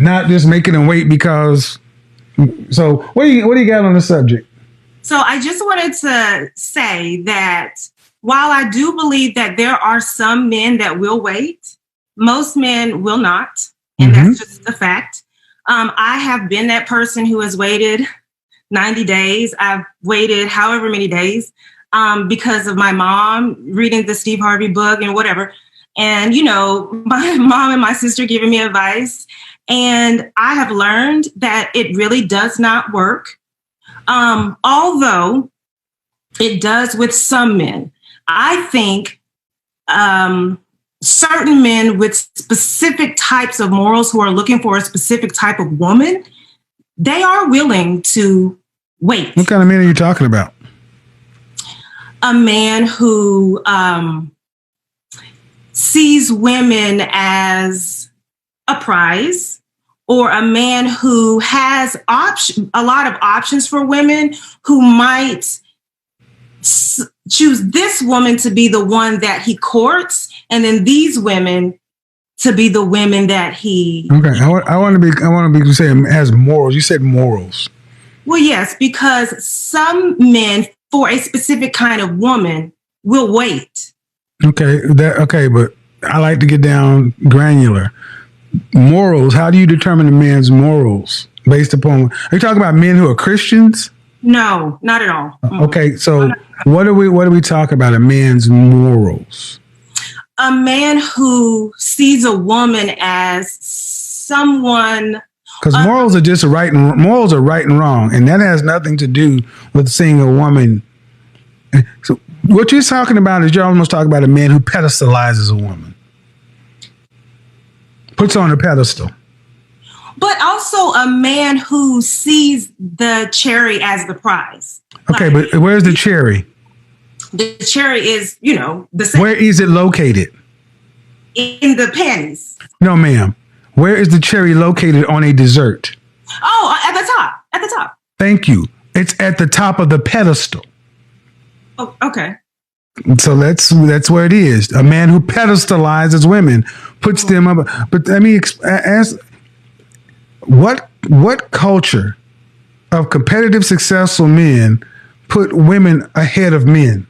Not just making them wait because. So what do you got on the subject? So I just wanted to say that while I do believe that there are some men that will wait, most men will not. And that's just a fact. I have been that person who has waited 90 days. I've waited however many days because of my mom reading the Steve Harvey book and whatever. And, my mom and my sister giving me advice. And I have learned that it really does not work. Although it does with some men. I think certain men with specific types of morals who are looking for a specific type of woman, they are willing to wait. What kind of men are you talking about? A man who sees women as a prize, or a man who has a lot of options for women, who might choose this woman to be the one that he courts, and then these women to be the women that he. Okay, I want to be saying has morals. You said morals. Well, yes, because some men for a specific kind of woman will wait. Okay, but I like to get down granular. Morals. How do you determine a man's morals based upon? Are you talking about men who are Christians? No, not at all. Okay, so what do we talk about a man's morals? A man who sees a woman as someone. Because morals are right and wrong, and that has nothing to do with seeing a woman. So what you're talking about is you're almost talking about a man who pedestalizes a woman. Puts on a pedestal. But also a man who sees the cherry as the prize. Okay, but where's the cherry? The cherry is, the same. Where is it located? In the panties. No, ma'am. Where is the cherry located on a dessert? Oh, at the top. At the top. Thank you. It's at the top of the pedestal. Oh, okay. So that's where it is. A man who pedestalizes women, puts them up. But let me ask, what culture of competitive, successful men put women ahead of men?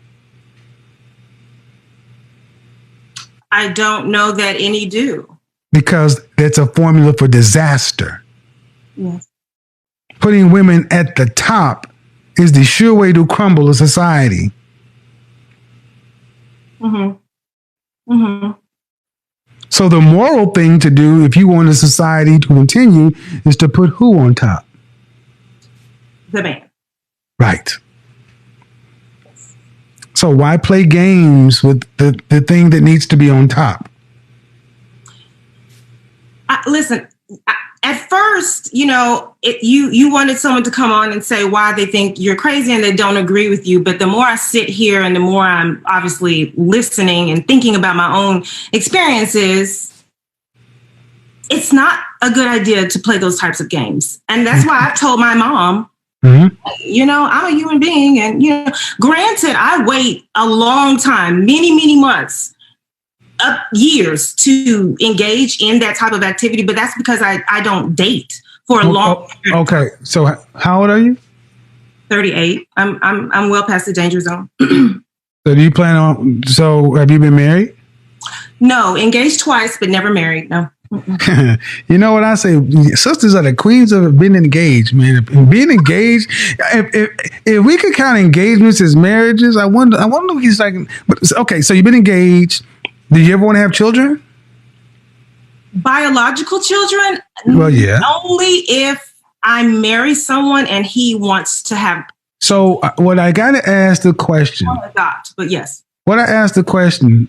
I don't know that any do. Because it's a formula for disaster. Yes. Putting women at the top is the sure way to crumble a society. So the moral thing to do if you want a society to continue is to put who on top? The man. Right. So why play games with the thing that needs to be on top? Listen, at first, you wanted someone to come on and say why they think you're crazy and they don't agree with you. But the more I sit here and the more I'm obviously listening and thinking about my own experiences, it's not a good idea to play those types of games. And that's why I've told my mom, I'm a human being. And, granted, I wait a long time, many, many months, up years to engage in that type of activity, but that's because I don't date for a long period. Okay, so how old are you? 38. I'm well past the danger zone. So do you plan on? So have you been married? No, engaged twice, but never married. No. You know what I say? Sisters are the queens of being engaged, man. Being engaged. If we could count engagements as marriages, I wonder if he's like. But okay, so you've been engaged. Do you ever want to have children? Biological children? Well, yeah. Only if I marry someone and he wants to have. So what I got to ask the question. I won't adopt, but yes. What I asked the question,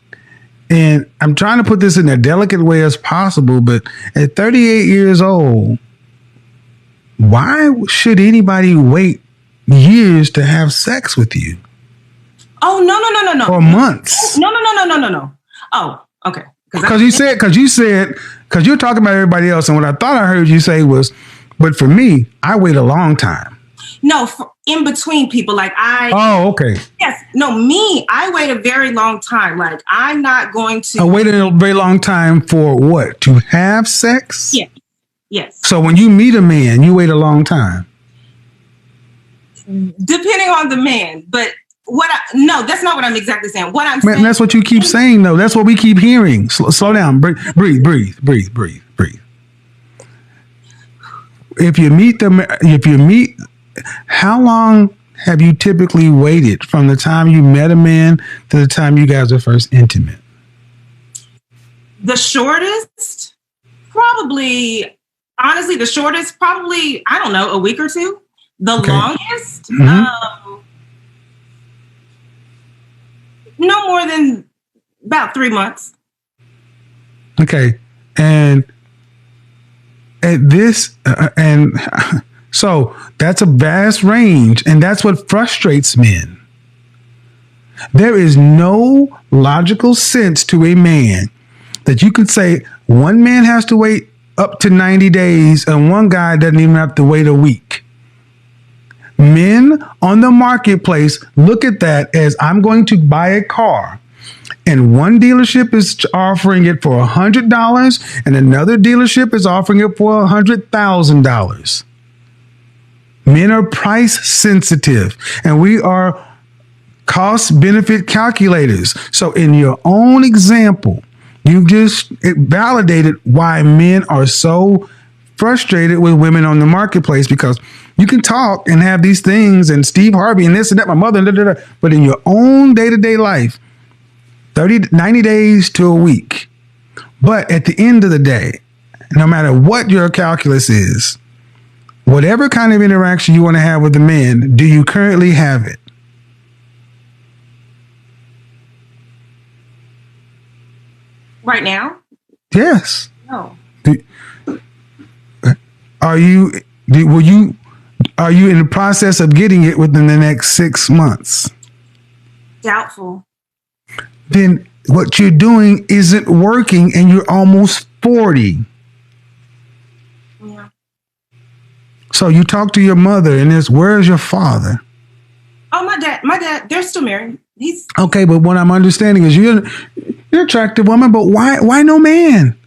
and I'm trying to put this in a delicate way as possible, but at 38 years old, why should anybody wait years to have sex with you? Oh, no. Or months. No. Oh, okay. Because you're talking about everybody else. And what I thought I heard you say was, but for me, I wait a long time. No, in between people. Oh, okay. Yes. No, me, I wait a very long time. Like, I'm not going to. I waited a very long time for what? To have sex? Yeah. Yes. So when you meet a man, you wait a long time. Depending on the man, but no, that's not what I'm exactly saying. What I'm saying, That's what you keep saying, though. That's what we keep hearing. Slow down. Breathe. If you meet, how long have you typically waited from the time you met a man to the time you guys were first intimate? The shortest, probably, honestly, I don't know, a week or two. The longest, no more than about 3 months. Okay. And at this, so that's a vast range, and that's what frustrates men. There is no logical sense to a man that you could say one man has to wait up to 90 days and one guy doesn't even have to wait a week. Men on the marketplace look at that as, I'm going to buy a car, and one dealership is offering it for $100 and another dealership is offering it for $100,000. Men are price sensitive, and we are cost benefit calculators. So in your own example, you just validated why men are so frustrated with women on the marketplace, because you can talk and have these things and Steve Harvey and this and that, my mother, but in your own day-to-day life, 90 days to a week. But at the end of the day, no matter what your calculus is, whatever kind of interaction you want to have with the man, do you currently have it? Right now? Yes. No. Are you in the process of getting it within the next 6 months? Doubtful. Then what you're doing isn't working, and you're almost 40. Yeah. So you talk to your mother and it's, where's your father? Oh, my dad, they're still married. He's okay, but what I'm understanding is you're an attractive woman, but why no man?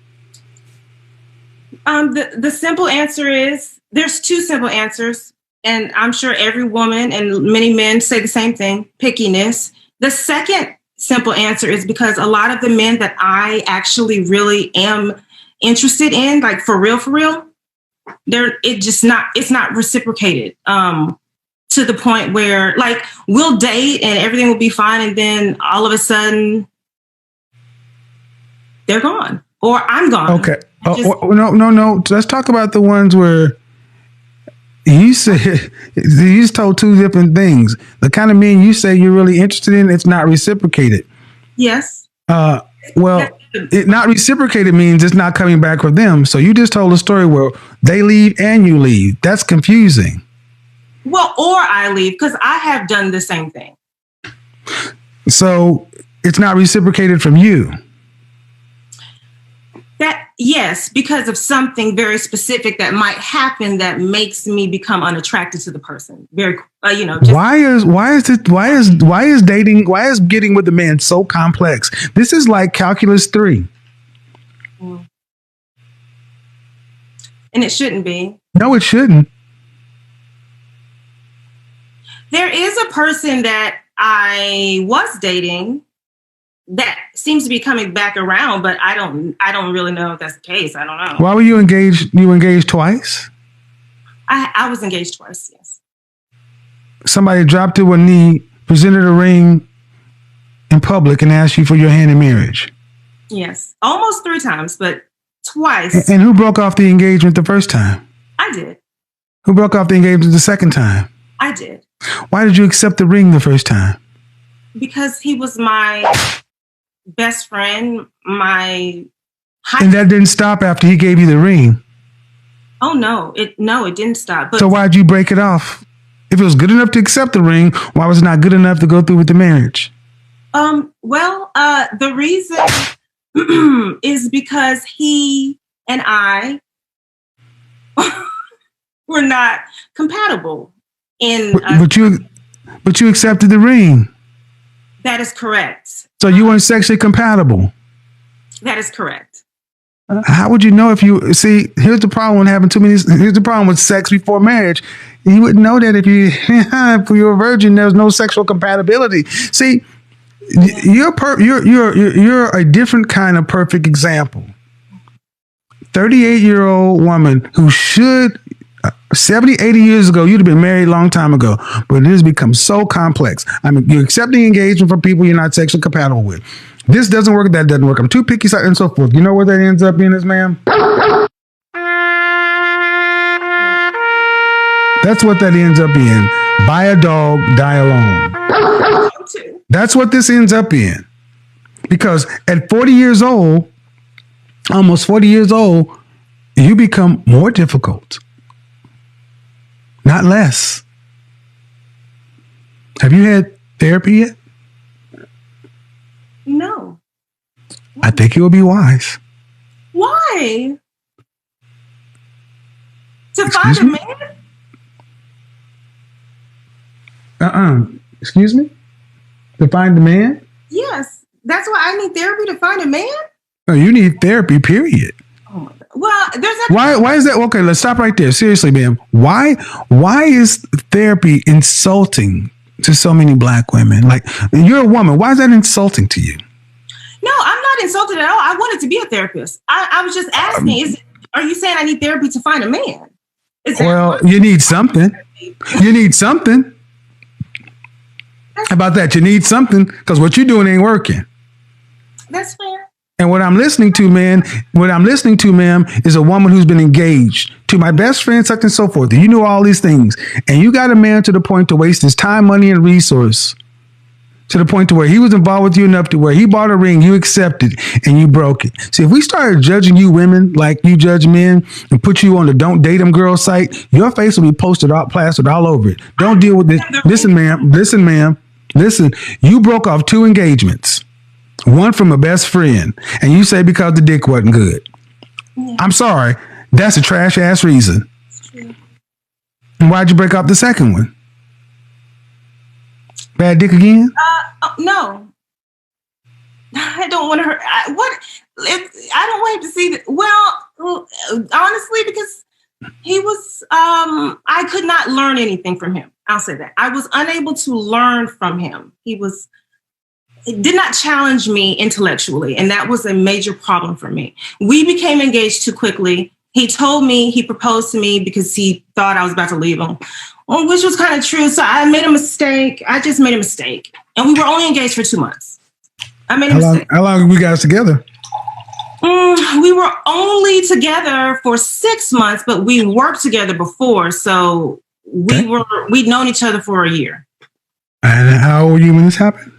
The simple answer is, there's two simple answers, and I'm sure every woman and many men say the same thing: pickiness. The second simple answer is because a lot of the men that I actually really am interested in, like for real, it's not reciprocated. To the point where, like, we'll date and everything will be fine, and then all of a sudden they're gone or I'm gone. Okay. No. Let's talk about the ones where you said you just told two different things. The kind of men you say you're really interested in, it's not reciprocated. Yes. It not reciprocated means it's not coming back with them. So you just told a story where they leave and you leave. That's confusing. Well, or I leave, because I have done the same thing. So it's not reciprocated from you. Yes, because of something very specific that might happen that makes me become unattracted to the person. Very, why is getting with the man so complex? This is like calculus 3. And it shouldn't be. No, it shouldn't. There is a person that I was dating that seems to be coming back around, but I don't really know if that's the case. I don't know. Why were you engaged? You were engaged twice? I was engaged twice, yes. Somebody dropped to a knee, presented a ring in public, and asked you for your hand in marriage. Yes. Almost 3 times, but twice. And who broke off the engagement the first time? I did. Who broke off the engagement the second time? I did. Why did you accept the ring the first time? Because he was my best friend, and that didn't stop after he gave you the ring. Oh no, it didn't stop. But so why'd you break it off? If it was good enough to accept the ring, why was it not good enough to go through with the marriage? The reason is because he and I were not compatible. But you accepted the ring. That is correct. So you weren't sexually compatible. That is correct. How would you know if you see? Here's the problem with having too many. Here's the problem with sex before marriage. You wouldn't know that if you if you were a virgin. There's no sexual compatibility. See, you're a different kind of perfect example. 38-year-old woman who should 70, 80 years ago, you'd have been married a long time ago, but it has become so complex. I mean, you're accepting engagement from people you're not sexually compatible with. This doesn't work, that doesn't work. I'm too picky, and so forth. You know what that ends up being, is, ma'am? That's what that ends up being. Buy a dog, die alone. That's what this ends up in. Because at 40 years old, almost 40 years old, you become more difficult, not less. Have you had therapy yet? No. I think it would be wise. Why? To find a man? Excuse me? To find a man? Yes. That's why I need therapy, to find a man? No, you need therapy, period. Oh my God. Well, there's a... Why is that? Okay, let's stop right there. Seriously, ma'am. Why is therapy insulting to so many black women? Like, you're a woman. Why is that insulting to you? No, I'm not insulted at all. I wanted to be a therapist. I was just asking, are you saying I need therapy to find a man? Well, you need something. You need something. How about that? You need something, because what you're doing ain't working. That's fair. And what I'm listening to, ma'am, is a woman who's been engaged to my best friend, such and so forth. You know all these things. And you got a man to the point to waste his time, money, and resource to the point to where he was involved with you enough to where he bought a ring, you accepted, and you broke it. See, if we started judging you women like you judge men and put you on the Don't Date 'Em Girl site, your face will be plastered all over it. Don't deal with this. Listen, ma'am. Listen, you broke off 2 engagements. One from a best friend, and you say because the dick wasn't good. Yeah. I'm sorry. That's a trash ass reason. And why'd you break up the second one? Bad dick again? No. I don't want to hurt. I don't want him to see that. Well, honestly, because he was, I could not learn anything from him. I'll say that. I was unable to learn from him. It did not challenge me intellectually, and that was a major problem for me. We became engaged too quickly. He told me he proposed to me because he thought I was about to leave him, which was kind of true. So I made a mistake. I just made a mistake. And we were only engaged for 2 months. I made a mistake. How long were you guys together? We were only together for 6 months, but we worked together before. So we'd known each other for a year. And how old were you when this happened?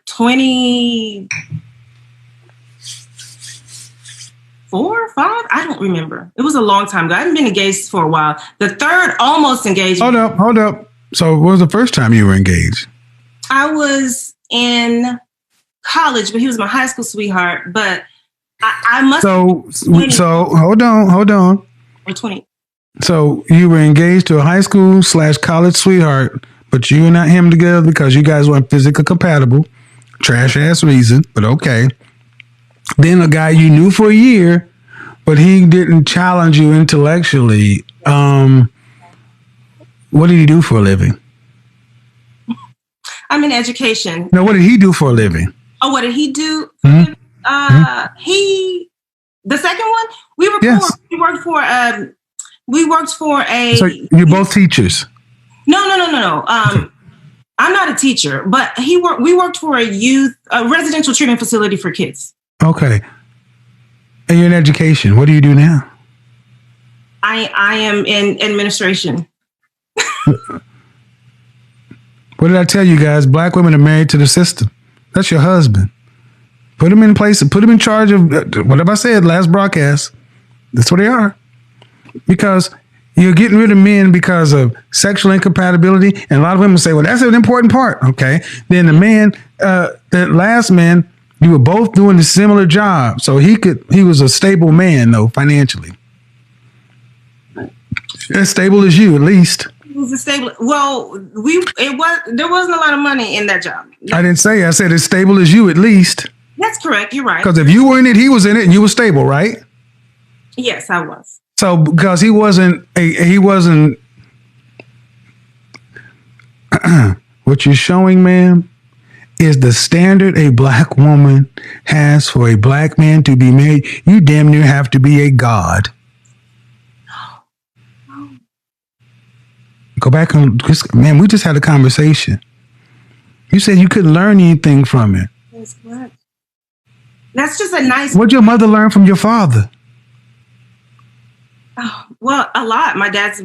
24, 5? I don't remember. It was a long time ago. I hadn't been engaged for a while. The third almost engagement. Hold up. So what was the first time you were engaged? I was in college, but he was my high school sweetheart. But I must. So hold on. Or 20. So you were engaged to a high school / college sweetheart, but you and not him together because you guys weren't physically compatible. Trash ass reason, but okay. Then a guy you knew for a year, but he didn't challenge you intellectually. What did he do for a living? I'm in education. No, what did he do for a living? Oh, what did he do? Mm-hmm. The second one, we worked for a. So you're both teachers? No. I'm not a teacher, but we worked for a residential treatment facility for kids. Okay. And you're in education. What do you do now? I am in administration. What did I tell you guys? Black women are married to the system. That's your husband. Put him in place and put him in charge of whatever I said last broadcast. That's what they are. Because you're getting rid of men because of sexual incompatibility. And a lot of women say, well, that's an important part. Okay. Then the man, that last man, you were both doing a similar job. So he was a stable man though, financially. As stable as you, at least. It was a stable. Well, there wasn't a lot of money in that job. I didn't say. I said as stable as you, at least. That's correct. You're right. Because if you were in it, he was in it, and you were stable, right? Yes, I was. So because he wasn't what you're showing, ma'am, is the standard a black woman has for a black man to be married. You damn near have to be a god. Go back on, man, we just had a conversation. You said you couldn't learn anything from it. That's correct. That's just a nice. What'd your mother learn from your father? Oh, well, a lot. My dad's,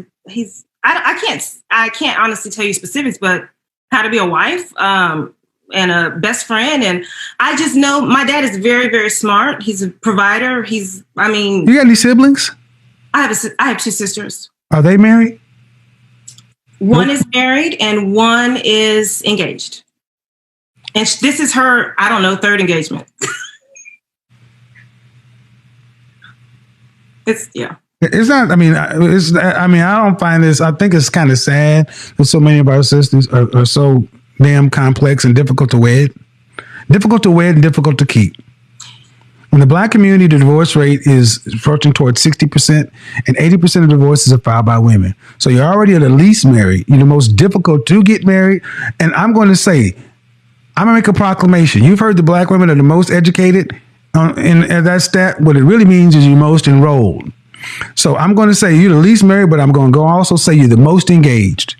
I can't honestly tell you specifics, but how to be a wife, and a best friend. And I just know my dad is very, very smart. He's a provider. You got any siblings? I have two sisters. Are they married? One is married and one is engaged. And this is her, I don't know, third engagement. It's not, I don't find this, I think it's kind of sad that so many of our sisters are so damn complex and difficult to wed. Difficult to wed and difficult to keep. In the black community, the divorce rate is approaching towards 60%, and 80% of divorces are filed by women. So you're already the least married. You're the most difficult to get married. And I'm going to say, I'm going to make a proclamation. You've heard the black women are the most educated. In that stat, what it really means is you're most enrolled. So I'm going to say you're the least married, but I'm going to go also say you're the most engaged.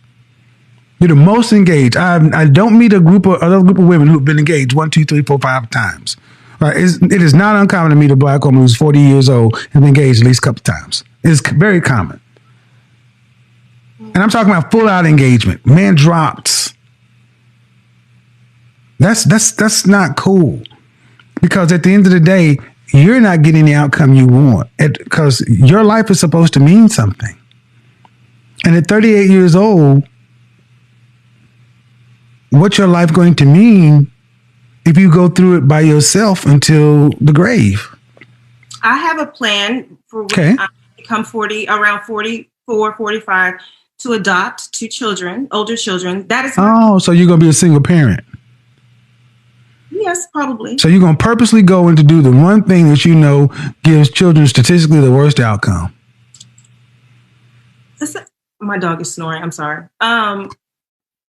You're the most engaged. I don't meet another group of women who've been engaged 1, 2, 3, 4, 5 times. Right? It is not uncommon to meet a black woman who's 40 years old and been engaged at least a couple times. It's very common. And I'm talking about full out engagement. Man dropped. That's not cool. Because at the end of the day, you're not getting the outcome you want. Because your life is supposed to mean something. And at 38 years old, what's your life going to mean if you go through it by yourself until the grave? I have a plan for when I become around 44, 45, to adopt 2 children, older children. That is. So you're going to be a single parent? Yes, probably. So you're going to purposely go in to do the one thing that you know gives children statistically the worst outcome. My dog is snoring. I'm sorry. How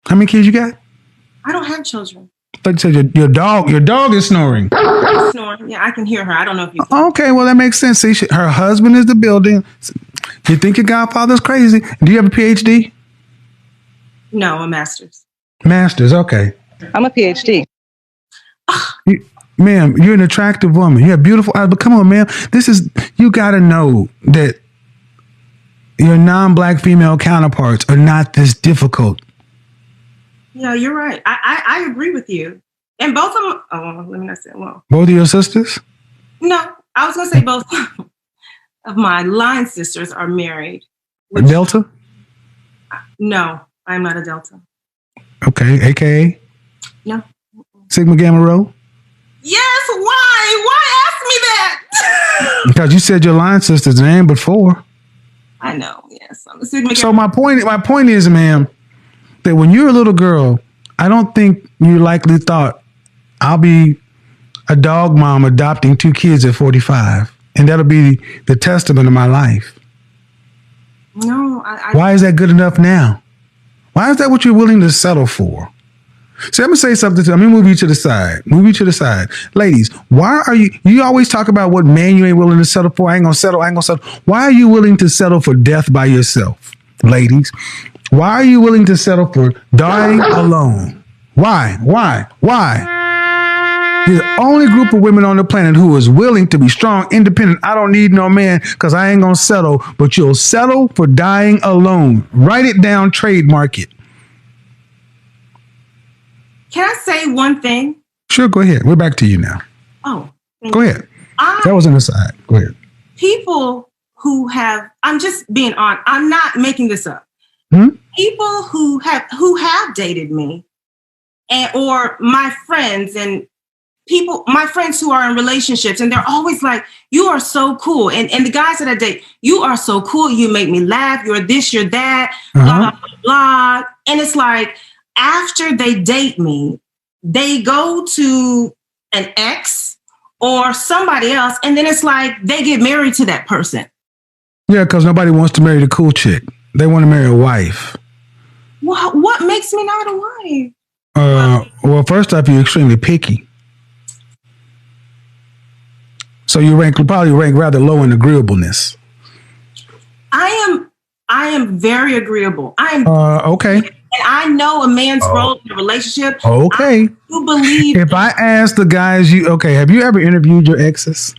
many kids you got? I don't have children. I thought you said your dog is snoring. Snoring. Yeah, I can hear her. I don't know if you can. Okay, well, that makes sense. See, her husband is the building. You think your godfather's crazy. Do you have a PhD? No, a master's. Master's, okay. I'm a PhD. Ma'am, you're an attractive woman. You have beautiful eyes, but come on, ma'am. You got to know that your non-black female counterparts are not this difficult. Yeah, you're right. I agree with you. And both of them, let me not say, well. Both of your sisters? No, I was going to say both of my line sisters are married. A Delta? No, I'm not a Delta. Okay, AKA? No. Sigma Gamma Rho? Yes, why? Why ask me that? Because you said your line sisters name but 4. I know, yes. I'm a Sigma Gamma. So my point is, ma'am, that when you're a little girl, I don't think you likely thought, I'll be a dog mom adopting 2 kids at 45. And that'll be the testament of my life. No. Why is that good enough now? Why is that what you're willing to settle for? So let me say something. Let me move you to the side. Ladies, why are you always talk about what man you ain't willing to settle for? I ain't gonna settle. Why are you willing to settle for death by yourself? Ladies, why are you willing to settle for dying alone? Why? You're the only group of women on the planet who is willing to be strong, independent. I don't need no man because I ain't gonna settle, but you'll settle for dying alone. Write it down, trademark it. Can I say one thing? Sure, go ahead. We're back to you now. Oh, go ahead. That was an aside. Go ahead. People who have, I'm just being honest, I'm not making this up. People who have dated me or my friends and my friends who are in relationships, and they're always like, you are so cool. And the guys that I date, you are so cool. You make me laugh. You're this, you're that, blah, blah, blah. And it's like, after they date me, they go to an ex or somebody else, and then it's like they get married to that person. Yeah, because nobody wants to marry the cool chick. They want to marry a wife. What makes me not a wife? Well, first off, you're extremely picky. So you probably rank rather low in agreeableness. I am very agreeable. I am okay. And I know a man's role in a relationship. Okay. I do believe. If I ask the guys, have you ever interviewed your exes?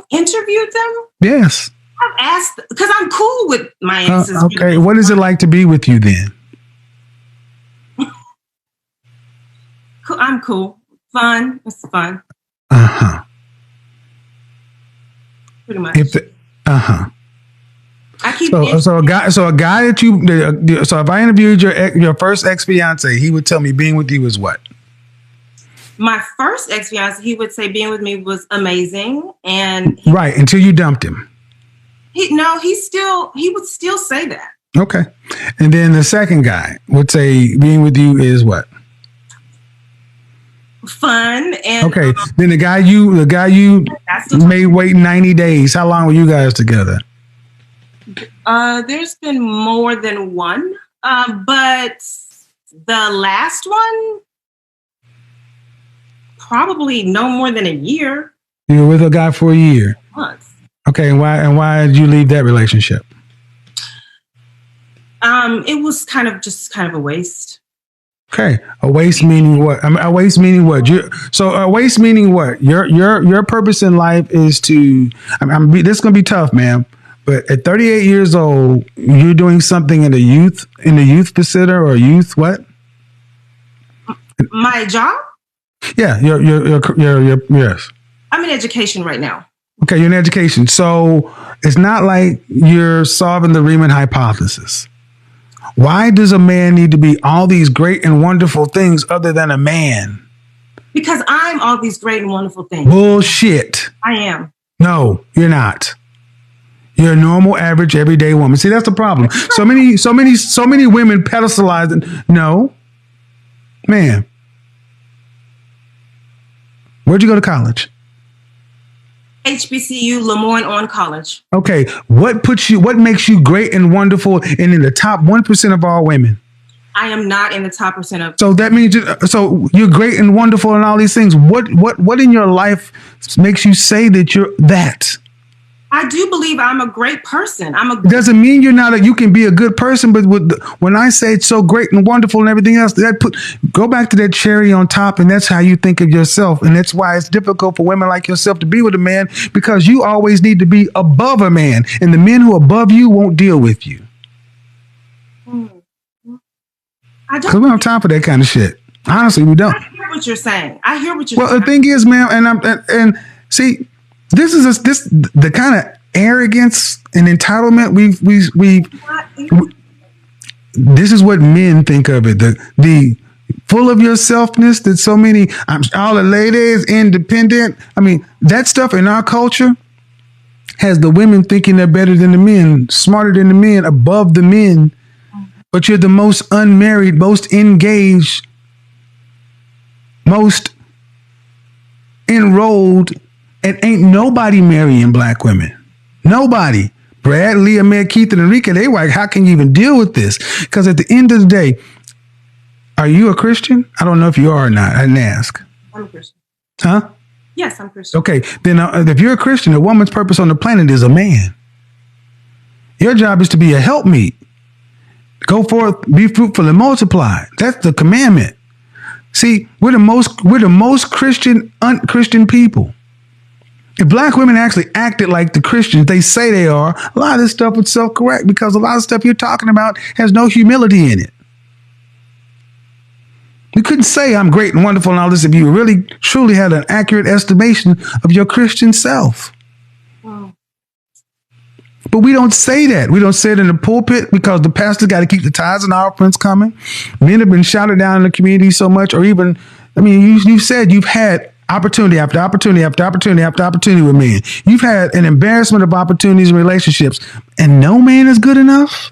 Interviewed them? Yes. I've asked because I'm cool with my exes. Okay. What is it like to be with you then? I'm cool. Fun. It's fun. Pretty much. I keep so a guy that you so if I interviewed your first ex-fiance, he would tell me being with you is what? My first ex-fiance, he would say being with me was amazing, and right until you dumped him. He would still say that. Okay, and then the second guy would say being with you is what? Fun. And okay, then the guy you made wait 90 days. How long were you guys together? There's been more than one, but the last one probably no more than a year. You were with a guy for a year. Months. Okay, and why did you leave that relationship? It was kind of a waste. Okay, a waste meaning what? A waste meaning what? A waste meaning what? Your purpose in life is to. This is gonna be tough, man. But at 38 years old, you're doing something in the youth facility or youth what? My job? Yeah, your yes. I'm in education right now. Okay, you're in education, so it's not like you're solving the Riemann hypothesis. Why does a man need to be all these great and wonderful things other than a man? Because I'm all these great and wonderful things. Bullshit. I am. No, you're not. You're a normal, average, everyday woman. See, that's the problem. So many women pedestalize it. No, man. Where'd you go to college? HBCU, Lemoyne on college. Okay, what makes you great and wonderful and in the top 1% of all women? I am not in the top percent of. So that means you're great and wonderful and all these things. What in your life makes you say that you're that? I do believe I'm a great person. It doesn't mean you're not. You can be a good person, but when I say it's so great and wonderful and everything else, go back to that cherry on top, and that's how you think of yourself, and that's why it's difficult for women like yourself to be with a man because you always need to be above a man, and the men who are above you won't deal with you. I don't. Because we don't have time for that kind of shit. Honestly, we don't. I hear what you're saying. Well, the thing is, man, and see. This is the kind of arrogance and entitlement this is what men think of it. The full of yourselfness that so many all the ladies independent. I mean, that stuff in our culture has the women thinking they're better than the men, smarter than the men, above the men. But you're the most unmarried, most engaged, most enrolled. And ain't nobody marrying black women. Nobody. Brad, Leah, Meg, Keith, and Enrique, they were like, how can you even deal with this? Because at the end of the day, are you a Christian? I don't know if you are or not. I didn't ask. I'm a Christian. Huh? Yes, I'm Christian. Okay. Then if you're a Christian, a woman's purpose on the planet is a man. Your job is to be a helpmeet. Go forth, be fruitful, and multiply. That's the commandment. See, we're the most Christian people. If black women actually acted like the Christians they say they are, a lot of this stuff would self-correct because a lot of stuff you're talking about has no humility in it. You couldn't say I'm great and wonderful and all this if you really, truly had an accurate estimation of your Christian self. Wow. But we don't say that. We don't say it in the pulpit because the pastor got to keep the tithes and offerings coming. Men have been shouted down in the community so much, or even, you said you've had opportunity after opportunity after opportunity after opportunity with men. You've had an embarrassment of opportunities and relationships, and no man is good enough.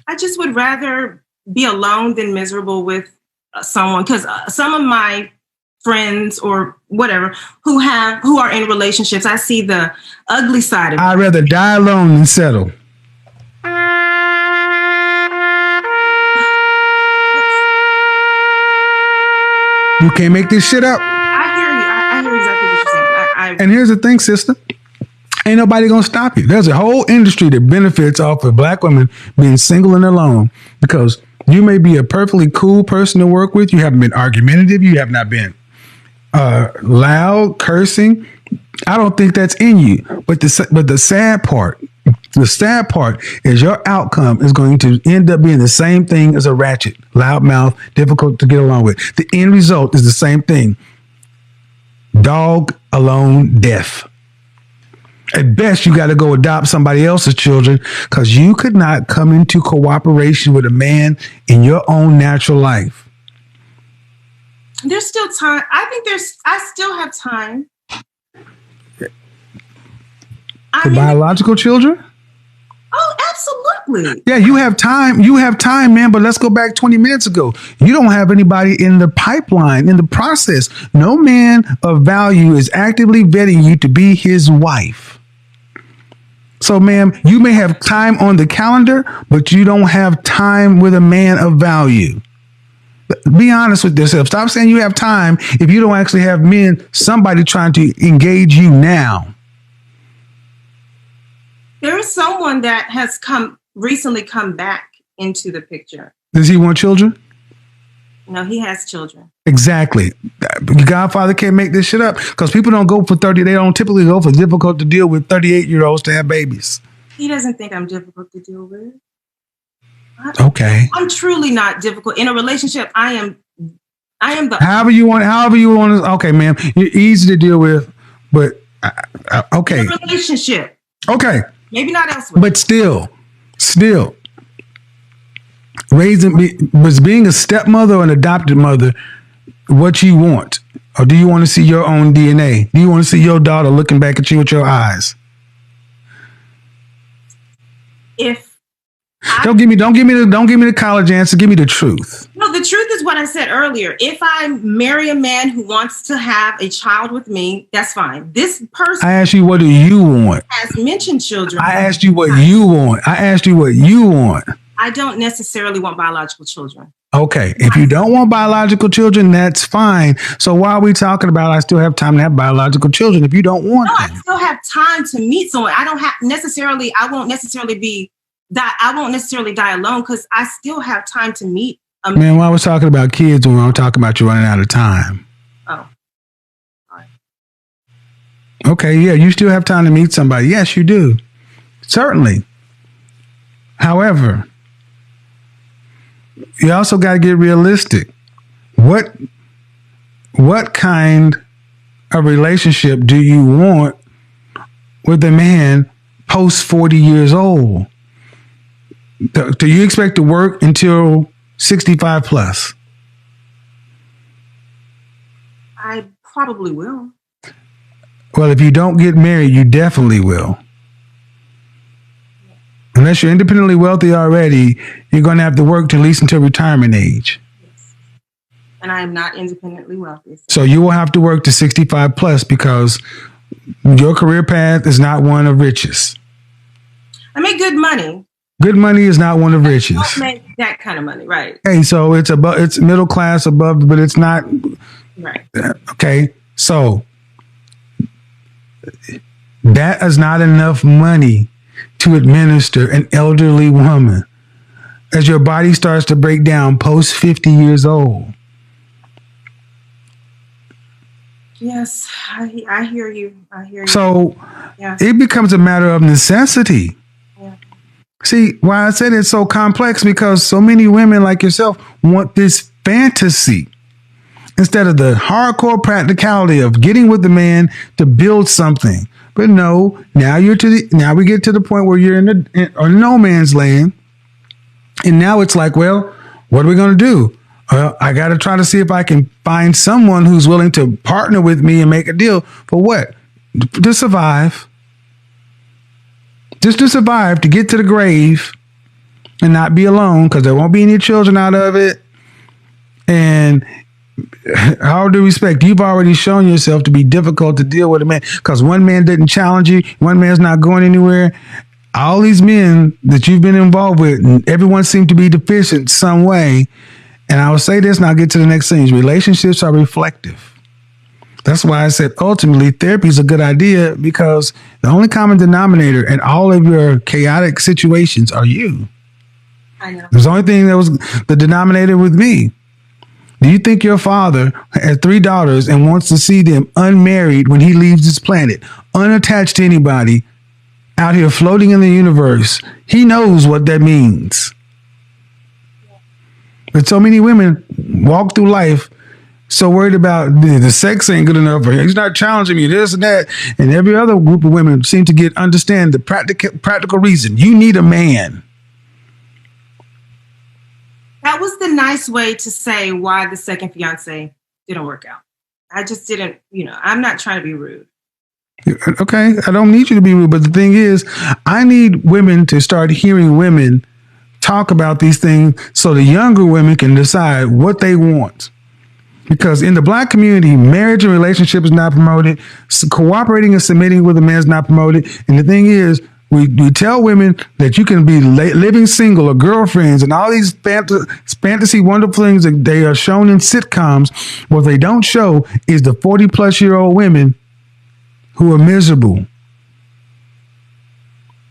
I just would rather be alone than miserable with someone, because some of my friends or whatever who are in relationships, I see the ugly side of it. I'd rather die alone than settle. You can't make this shit up. I hear you. I hear exactly what you're saying. And here's the thing, sister. Ain't nobody gonna stop you. There's a whole industry that benefits off of black women being single and alone, because you may be a perfectly cool person to work with. You haven't been argumentative. You have not been loud, cursing. I don't think that's in you. But the sad part is your outcome is going to end up being the same thing as a ratchet, loudmouth, difficult to get along with. The end result is the same thing. Dog alone death. At best, you got to go adopt somebody else's children, because you could not come into cooperation with a man in your own natural life. There's still time. I still have time. For biological children? Oh, absolutely. Yeah, you have time. You have time, man. But let's go back 20 minutes ago. You don't have anybody in the pipeline, in the process. No man of value is actively vetting you to be his wife. So, ma'am, you may have time on the calendar, but you don't have time with a man of value. Be honest with yourself. Stop saying you have time if you don't actually have somebody trying to engage you now. There is someone that has recently come back into the picture. Does he want children? No, he has children. Exactly. Godfather can't make this shit up, because people don't go for 30. They don't typically go for difficult to deal with 38-year-olds to have babies. He doesn't think I'm difficult to deal with. Okay. I'm truly not difficult. In a relationship, I am the... However you want to. Okay, ma'am. You're easy to deal with, but okay. In a relationship. Okay. Maybe not elsewhere. But still, being a stepmother or an adopted mother, what you want? Or do you want to see your own DNA? Do you want to see your daughter looking back at you with your eyes? Don't give me the college answer. Give me the truth. No, the truth is what I said earlier. If I marry a man who wants to have a child with me, that's fine. This person... I asked you, what do you want? ...has mentioned children. I asked you what you want. I don't necessarily want biological children. Okay. If you don't want biological children, that's fine. So why are we talking about I still have time to have biological children if you don't want them? I still have time to meet someone. I won't necessarily die alone, because I still have time to meet a man. Man, I was talking about kids when I was talking about you running out of time. Oh. All right. Okay, yeah, you still have time to meet somebody. Yes, you do. Certainly. However, you also got to get realistic. What kind of relationship do you want with a man post 40 years old? Do you expect to work until 65 plus? I probably will. Well, if you don't get married, you definitely will. Unless you're independently wealthy already, you're going to have to work to at least until retirement age. Yes. And I am not independently wealthy. So you will have to work to 65 plus, because your career path is not one of riches. I make good money. Good money is not one of riches. I don't make that kind of money, right? Hey, so it's middle class above, but it's not. Right. Okay, so that is not enough money to administer an elderly woman as your body starts to break down post 50 years old. Yes, I hear you. I hear you. So it becomes a matter of necessity. Yeah. See, why I said it's so complex, because so many women like yourself want this fantasy instead of the hardcore practicality of getting with the man to build something. But no, now we get to the point where you're in no man's land. And now it's like, well, what are we going to do? I got to try to see if I can find someone who's willing to partner with me and make a deal. For what? To survive. Just to survive, to get to the grave and not be alone, because there won't be any children out of it. And all due respect, you've already shown yourself to be difficult to deal with a man because one man didn't challenge you. One man's not going anywhere. All these men that you've been involved with, everyone seemed to be deficient some way. And I will say this and I'll get to the next thing. Relationships are reflective. That's why I said ultimately therapy is a good idea because the only common denominator in all of your chaotic situations are you. I know. There's the only thing that was the denominator with me. Do you think your father has 3 daughters and wants to see them unmarried when he leaves this planet, unattached to anybody, out here floating in the universe? He knows what that means. But so many women walk through life so worried about the sex ain't good enough, or he's not challenging me, this and that. And every other group of women seem to understand the practical reason. You need a man. That was the nice way to say why the second fiance didn't work out. I just didn't, I'm not trying to be rude. Okay, I don't need you to be rude, but the thing is, I need women to start hearing women talk about these things so the younger women can decide what they want. Because in the Black community, marriage and relationship is not promoted. So cooperating and submitting with a man is not promoted. And the thing is, we tell women that you can be living single or girlfriends and all these fantasy wonderful things that they are shown in sitcoms. What they don't show is the 40-plus-year-old women who are miserable.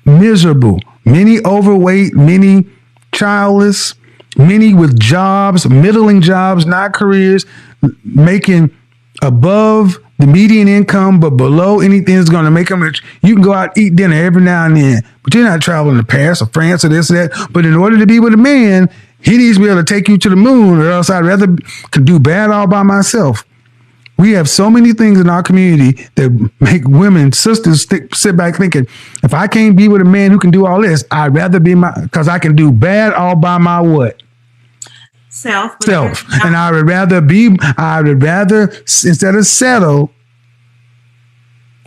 Miserable. Many overweight, many childless, many with jobs, middling jobs, not careers, making above the median income, but below anything that's going to make them rich. You can go out eat dinner every now and then, but you're not traveling to Paris or France or this or that. But in order to be with a man, he needs to be able to take you to the moon, or else I'd rather could do bad all by myself. We have so many things in our community that make women, sisters sit back thinking, if I can't be with a man who can do all this, I'd rather be because I can do bad all by my what? Self. And I would rather, instead of settle,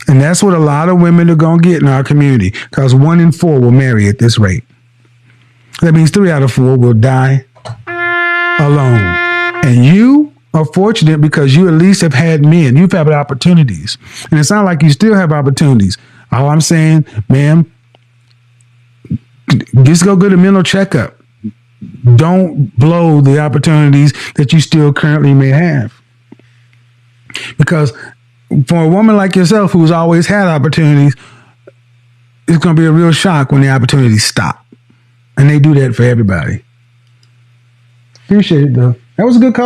and that's what a lot of women are going to get in our community, because 1 in 4 will marry at this rate. That means 3 out of 4 will die alone. And you are fortunate because you at least have had men. You've had opportunities. And it sounds like you still have opportunities. All I'm saying, ma'am, just go get a mental checkup. Don't blow the opportunities that you still currently may have. Because for a woman like yourself who's always had opportunities, it's going to be a real shock when the opportunities stop. And they do that for everybody. Appreciate it, though. That was a good call.